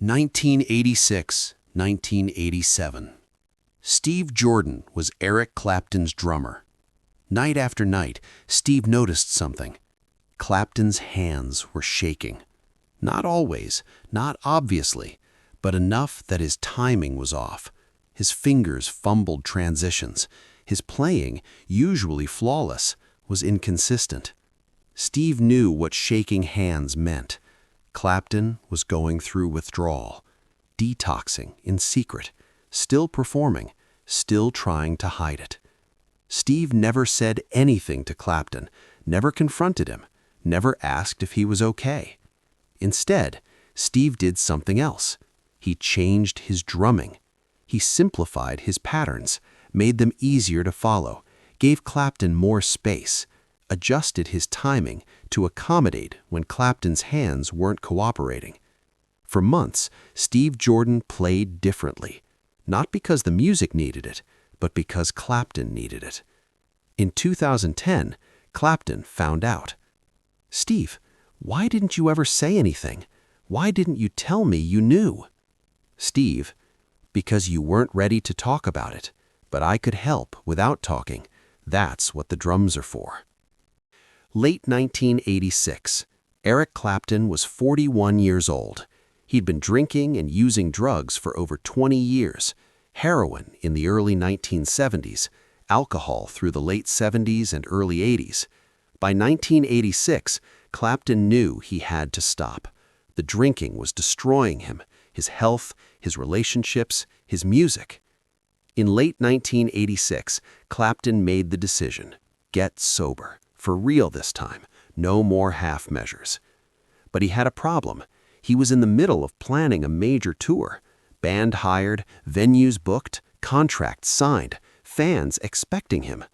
1986, 1987. Steve Jordan was Eric Clapton's drummer. Night after night, Steve noticed something. Clapton's hands were shaking. Not always, not obviously, but enough that his timing was off. His fingers fumbled transitions. His playing, usually flawless, was inconsistent. Steve knew what shaking hands meant. Clapton was going through withdrawal, detoxing in secret, still performing, still trying to hide it. Steve never said anything to Clapton, never confronted him, never asked if he was okay. Instead, Steve did something else. He changed his drumming. He simplified his patterns, made them easier to follow, gave Clapton more space, adjusted his timing to accommodate when Clapton's hands weren't cooperating. For months, Steve Jordan played differently, not because the music needed it, but because Clapton needed it. In 2010, Clapton found out. "Steve, why didn't you ever say anything? Why didn't you tell me you knew?" "Steve, because you weren't ready to talk about it, but I could help without talking. That's what the drums are for." Late 1986, Eric Clapton was 41 years old. He'd been drinking and using drugs for over 20 years, heroin in the early 1970s, alcohol through the late 70s and early 80s. By 1986, Clapton knew he had to stop. The drinking was destroying him, his health, his relationships, his music. In late 1986, Clapton made the decision: get sober. For real this time, no more half measures. But he had a problem. He was in the middle of planning a major tour. Band hired, venues booked, contracts signed, fans expecting him.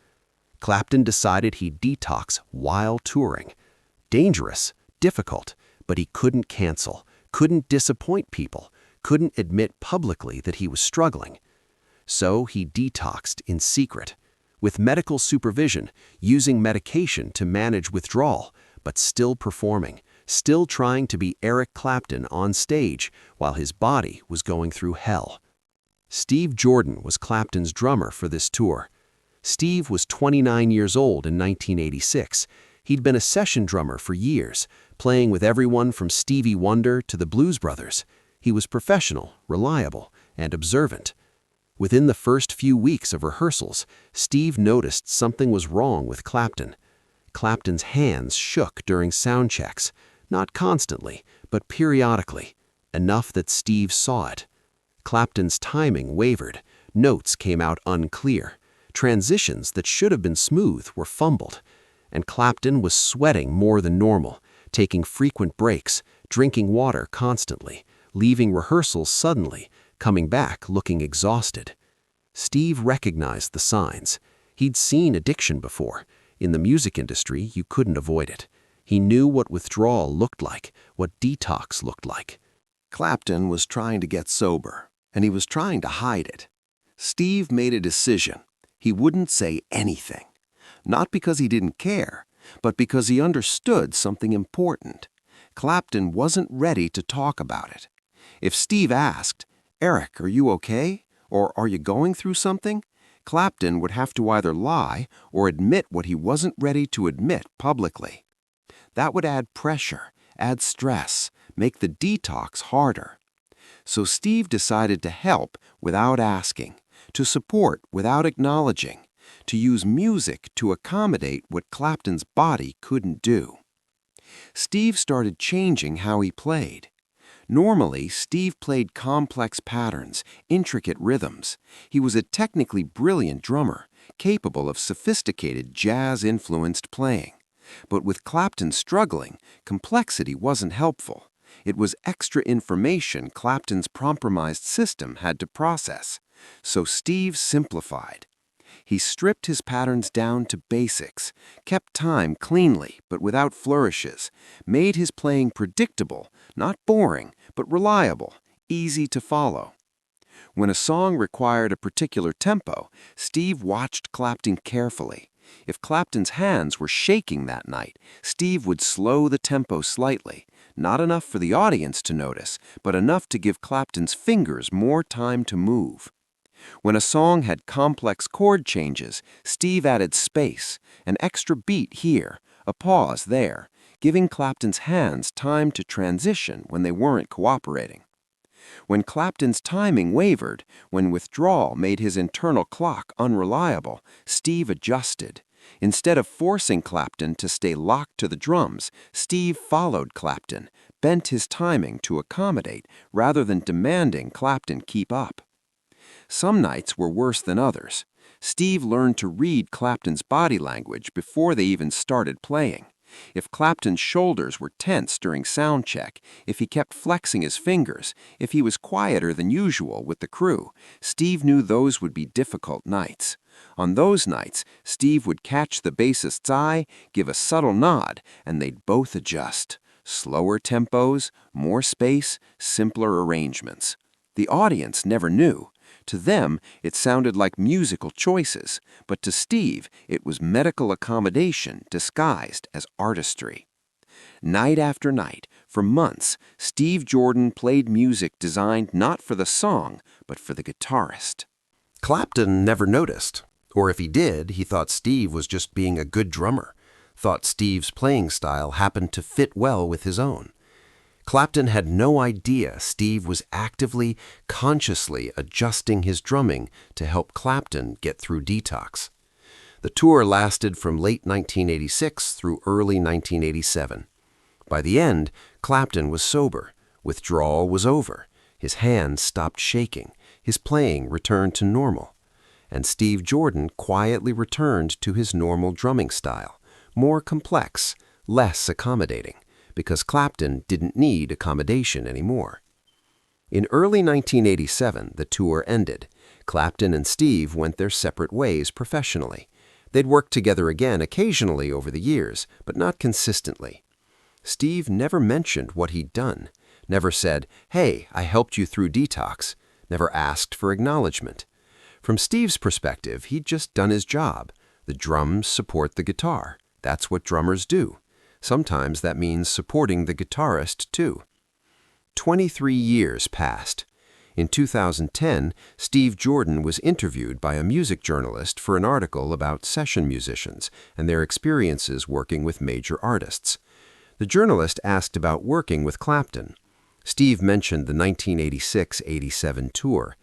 Clapton decided he'd detox while touring. Dangerous, difficult, but he couldn't cancel, couldn't disappoint people, couldn't admit publicly that he was struggling. So he detoxed in secret, with medical supervision, using medication to manage withdrawal, but still performing, still trying to be Eric Clapton on stage while his body was going through hell. Steve Jordan was Clapton's drummer for this tour. Steve was 29 years old in 1986. He'd been a session drummer for years, playing with everyone from Stevie Wonder to the Blues Brothers. He was professional, reliable, and observant. Within the first few weeks of rehearsals, Steve noticed something was wrong with Clapton. Clapton's hands shook during sound checks, not constantly, but periodically, enough that Steve saw it. Clapton's timing wavered, notes came out unclear, transitions that should have been smooth were fumbled, and Clapton was sweating more than normal, taking frequent breaks, drinking water constantly, leaving rehearsals suddenly, coming back looking exhausted. Steve recognized the signs. He'd seen addiction before. In the music industry, you couldn't avoid it. He knew what withdrawal looked like, what detox looked like. Clapton was trying to get sober, and he was trying to hide it. Steve made a decision. He wouldn't say anything. Not because he didn't care, but because he understood something important. Clapton wasn't ready to talk about it. If Steve asked, "Eric, are you okay? Or are you going through something?" Clapton would have to either lie or admit what he wasn't ready to admit publicly. That would add pressure, add stress, make the detox harder. So Steve decided to help without asking, to support without acknowledging, to use music to accommodate what Clapton's body couldn't do. Steve started changing how he played. Normally, Steve played complex patterns, intricate rhythms. He was a technically brilliant drummer, capable of sophisticated jazz-influenced playing. But with Clapton struggling, complexity wasn't helpful. It was extra information Clapton's compromised system had to process. So Steve simplified. He stripped his patterns down to basics, kept time cleanly but without flourishes, made his playing predictable, not boring, but reliable, easy to follow. When a song required a particular tempo, Steve watched Clapton carefully. If Clapton's hands were shaking that night, Steve would slow the tempo slightly, Not enough for the audience to notice, but enough to give Clapton's fingers more time to move. When a song had complex chord changes, Steve added space, an extra beat here, a pause there, giving Clapton's hands time to transition when they weren't cooperating. When Clapton's timing wavered, when Withdrawal made his internal clock unreliable, Steve adjusted. Instead of forcing Clapton to stay locked to the drums, Steve followed Clapton, bent his timing to accommodate rather than demanding Clapton keep up. Some nights were worse than others. Steve learned to read Clapton's body language before they even started playing. If Clapton's shoulders were tense during sound check, if he kept flexing his fingers, if he was quieter than usual with the crew, Steve knew those would be difficult nights. On those nights, Steve would catch the bassist's eye, give a subtle nod, and they'd both adjust. Slower tempos, more space, simpler arrangements. The audience never knew. To them, it sounded like musical choices, but to Steve, it was medical accommodation disguised as artistry. Night after night, for months, Steve Jordan played music designed not for the song, but for the guitarist. Clapton never noticed, or if he did, he thought Steve was just being a good drummer, thought Steve's playing style happened to fit well with his own. Clapton had no idea Steve was actively, consciously adjusting his drumming to help Clapton get through detox. The tour lasted from late 1986 through early 1987. By the end, Clapton was sober, Withdrawal was over, his hands stopped shaking, his playing returned to normal, and Steve Jordan quietly returned to his normal drumming style, more complex, less accommodating, because Clapton didn't need accommodation anymore. In early 1987, the tour ended. Clapton and Steve went their separate ways professionally. They'd worked together again occasionally over the years, but not consistently. Steve never mentioned what he'd done, never said, "Hey, I helped you through detox," never asked for acknowledgement. From Steve's perspective, he'd just done his job. The drums support the guitar. That's what drummers do. Sometimes that means supporting the guitarist, too. 23 years passed. In 2010, Steve Jordan was interviewed by a music journalist for an article about session musicians and their experiences working with major artists. The journalist asked about working with Clapton. Steve mentioned the 1986-87 tour.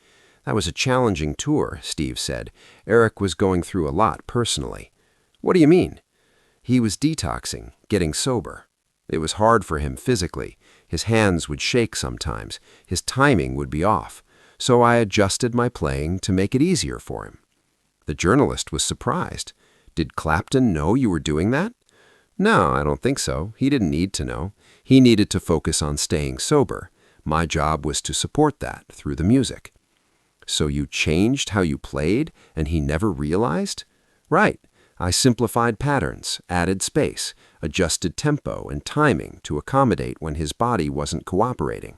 That was a challenging tour, Steve said. Eric was going through a lot personally. What do you mean? He was detoxing, getting sober. It was hard for him physically. His hands would shake sometimes. His timing would be off. So I adjusted my playing to make it easier for him. The journalist was surprised. Did Clapton know you were doing that? No, I don't think so. He didn't need to know. He needed to focus on staying sober. My job was to support that through the music. So you changed how you played and he never realized? Right. I simplified patterns, added space, adjusted tempo and timing to accommodate when his body wasn't cooperating.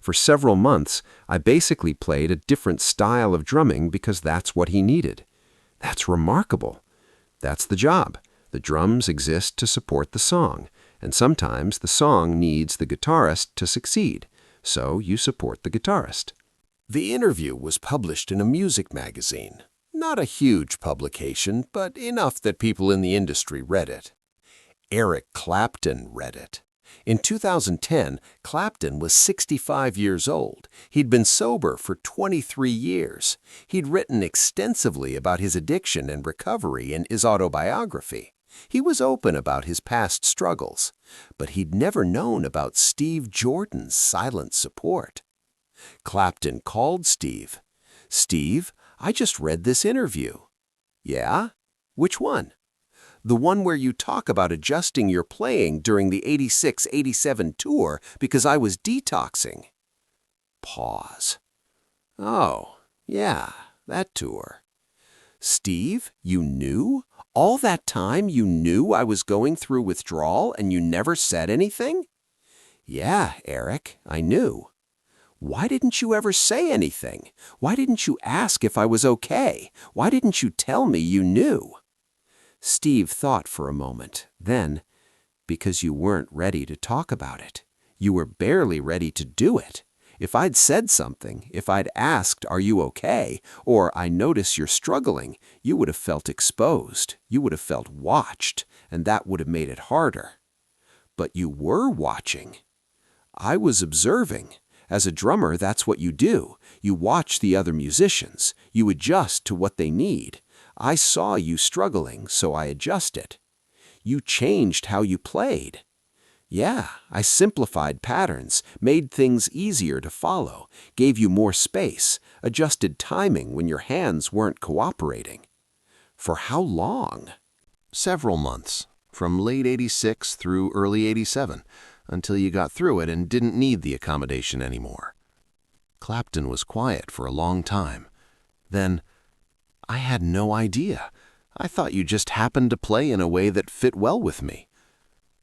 For several months, I basically played a different style of drumming because that's what he needed. That's remarkable. That's the job. The drums exist to support the song, and sometimes the song needs the guitarist to succeed, so you support the guitarist. The interview was published in a music magazine. Not a huge publication, but enough that people in the industry read it. Eric Clapton read it. In 2010, Clapton was 65 years old. He'd been sober for 23 years. He'd written extensively about his addiction and recovery in his autobiography. He was open about his past struggles, but he'd never known about Steve Jordan's silent support. Clapton called Steve. "Steve, I just read this interview." "Yeah? Which one?" "The one where you talk about adjusting your playing during the 86-87 tour because I was detoxing." Pause. "Oh, yeah, that tour." "Steve, you knew? All that time you knew I was going through withdrawal and you never said anything?" "Yeah, Eric, I knew." "Why didn't you ever say anything? Why didn't you ask if I was okay? Why didn't you tell me you knew?" Steve thought for a moment. Then, "Because you weren't ready to talk about it. You were barely ready to do it. If I'd said something, if I'd asked, "Are you okay?" or "I notice you're struggling," you would have felt exposed. You would have felt watched, and that would have made it harder. But you were watching. I was observing. As a drummer, that's what you do. You watch the other musicians. You adjust to what they need. I saw you struggling, so I adjusted. You changed how you played. Yeah, I simplified patterns, made things easier to follow, gave you more space, adjusted timing when your hands weren't cooperating. For how long? Several months, from late '86 through early '87, until you got through it and didn't need the accommodation anymore. Clapton was quiet for a long time. Then, "I had no idea. I thought you just happened to play in a way that fit well with me."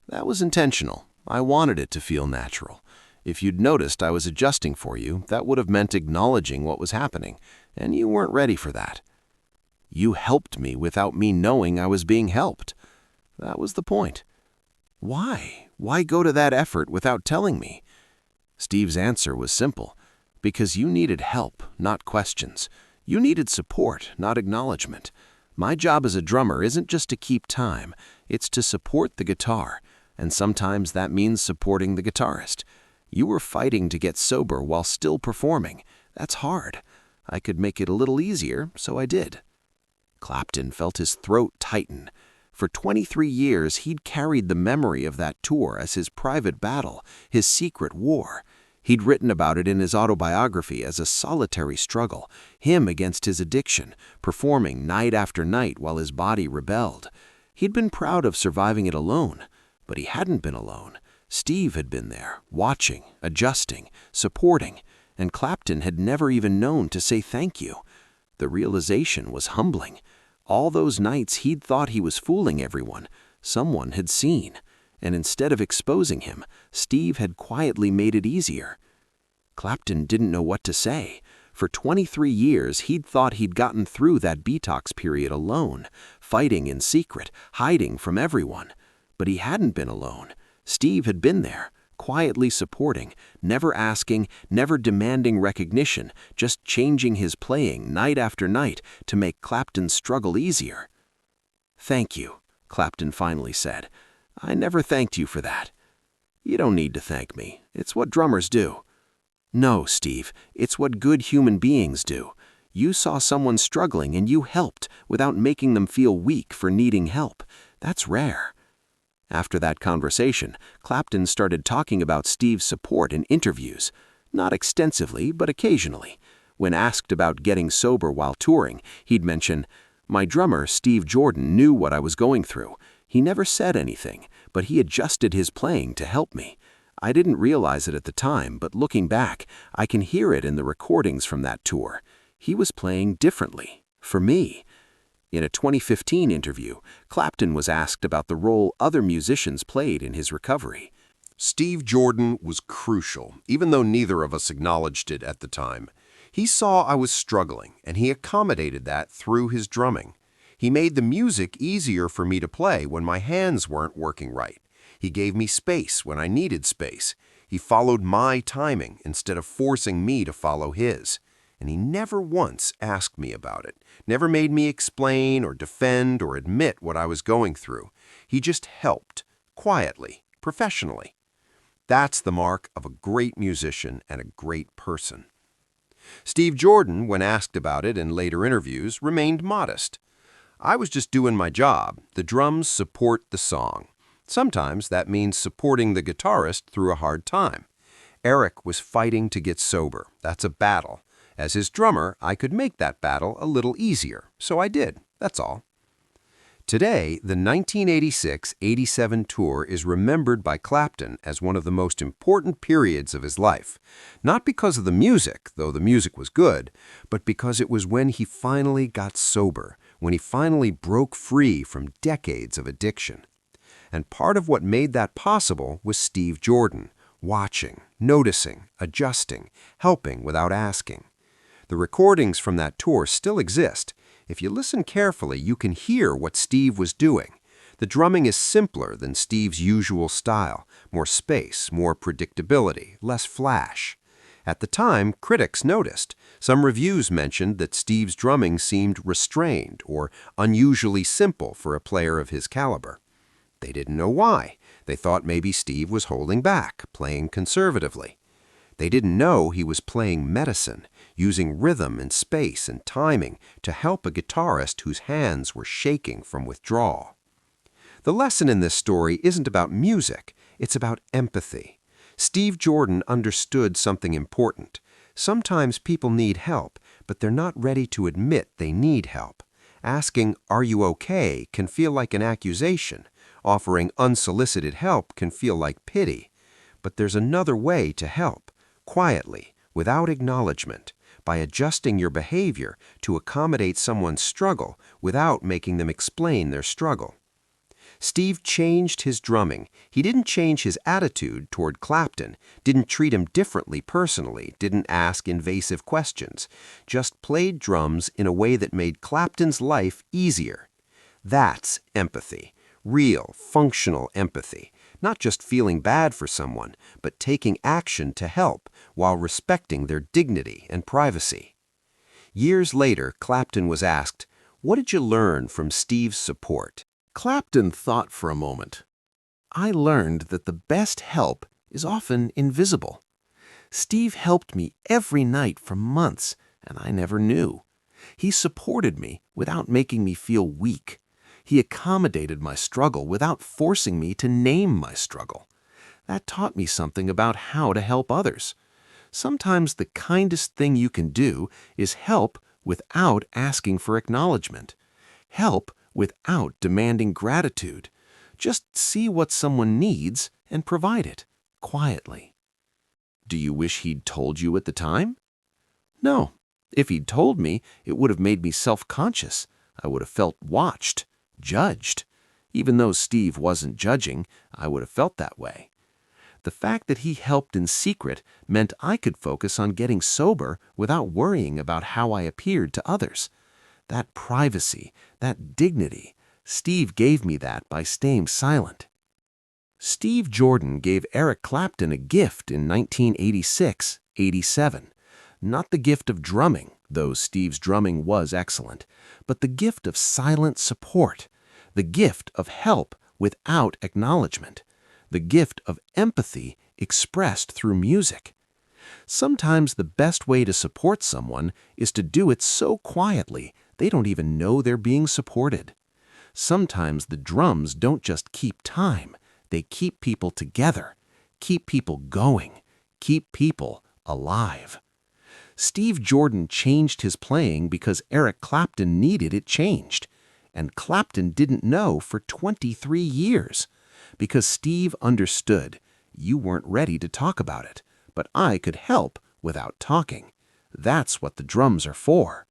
That was intentional. I wanted it to feel natural. If you'd noticed I was adjusting for you, that would have meant acknowledging what was happening, and you weren't ready for that. You helped me without me knowing I was being helped. That was the point. Why? Why go to that effort without telling me? Steve's answer was simple. Because you needed help, not questions. You needed support, not acknowledgement. My job as a drummer isn't just to keep time. It's to support the guitar. And sometimes that means supporting the guitarist. You were fighting to get sober while still performing. That's hard. I could make it a little easier, so I did. Clapton felt his throat tighten. For 23 years, he'd carried the memory of that tour as his private battle, his secret war. He'd written about it in his autobiography as a solitary struggle, him against his addiction, performing night after night while his body rebelled. He'd been proud of surviving it alone, but he hadn't been alone. Steve had been there, watching, adjusting, supporting, and Clapton had never even known to say thank you. The realization was humbling. All those nights he'd thought he was fooling everyone, someone had seen, and instead of exposing him, Steve had quietly made it easier. Clapton didn't know what to say. For 23 years, he'd thought he'd gotten through that detox period alone, fighting in secret, hiding from everyone. But he hadn't been alone. Steve had been there, quietly supporting, never asking, never demanding recognition, just changing his playing night after night to make Clapton's struggle easier. "Thank you," Clapton finally said. "I never thanked you for that." "You don't need to thank me. It's what drummers do." "No, Steve, it's what good human beings do. You saw someone struggling and you helped without making them feel weak for needing help. That's rare." After that conversation, Clapton started talking about Steve's support in interviews. Not extensively, but occasionally. When asked about getting sober while touring, he'd mention, "My drummer, Steve Jordan, knew what I was going through. He never said anything, but he adjusted his playing to help me. I didn't realize it at the time, but looking back, I can hear it in the recordings from that tour. He was playing differently, for me." In a 2015 interview, Clapton was asked about the role other musicians played in his recovery. Steve Jordan was crucial, even though neither of us acknowledged it at the time. He saw I was struggling, and he accommodated that through his drumming. He made the music easier for me to play when my hands weren't working right. He gave me space when I needed space. He followed my timing instead of forcing me to follow his. And he never once asked me about it, never made me explain or defend or admit what I was going through. He just helped, quietly, professionally. That's the mark of a great musician and a great person. Steve Jordan, when asked about it in later interviews, remained modest. "I was just doing my job. The drums support the song. Sometimes that means supporting the guitarist through a hard time. Eric was fighting to get sober. That's a battle. As his drummer, I could make that battle a little easier, so I did. That's all." Today, the 1986-87 tour is remembered by Clapton as one of the most important periods of his life, not because of the music, though the music was good, but because it was when he finally got sober, when he finally broke free from decades of addiction. And part of what made that possible was Steve Jordan, watching, noticing, adjusting, helping without asking. The recordings from that tour still exist. If you listen carefully, you can hear what Steve was doing. The drumming is simpler than Steve's usual style, more space, more predictability, less flash. At the time, critics noticed. Some reviews mentioned that Steve's drumming seemed restrained or unusually simple for a player of his caliber. They didn't know why. They thought maybe Steve was holding back, playing conservatively. They didn't know he was playing medicine, using rhythm and space and timing to help a guitarist whose hands were shaking from withdrawal. The lesson in this story isn't about music, it's about empathy. Steve Jordan understood something important. Sometimes people need help, but they're not ready to admit they need help. Asking, "Are you okay?" can feel like an accusation. Offering unsolicited help can feel like pity. But there's another way to help, quietly, without acknowledgement, by adjusting your behavior to accommodate someone's struggle without making them explain their struggle. Steve changed his drumming. He didn't change his attitude toward Clapton, didn't treat him differently personally, didn't ask invasive questions, just played drums in a way that made Clapton's life easier. That's empathy, real, functional empathy, not just feeling bad for someone, but taking action to help while respecting their dignity and privacy. Years later, Clapton was asked, "What did you learn from Steve's support?" Clapton thought for a moment. "I learned that the best help is often invisible. Steve helped me every night for months, and I never knew. He supported me without making me feel weak. He accommodated my struggle without forcing me to name my struggle. That taught me something about how to help others. Sometimes the kindest thing you can do is help without asking for acknowledgement. Help without demanding gratitude. Just see what someone needs and provide it, quietly." Do you wish he'd told you at the time? No. If he'd told me, it would have made me self-conscious. I would have felt watched, judged. Even though Steve wasn't judging, I would have felt that way. The fact that he helped in secret meant I could focus on getting sober without worrying about how I appeared to others. That privacy, that dignity, Steve gave me that by staying silent. Steve Jordan gave Eric Clapton a gift in 1986-87. Not the gift of drumming, though Steve's drumming was excellent, but the gift of silent support, the gift of help without acknowledgement, the gift of empathy expressed through music. Sometimes the best way to support someone is to do it so quietly they don't even know they're being supported. Sometimes the drums don't just keep time, they keep people together, keep people going, keep people alive. Steve Jordan changed his playing because Eric Clapton needed it changed, and Clapton didn't know for 23 years, because Steve understood you weren't ready to talk about it, but I could help without talking. That's what the drums are for.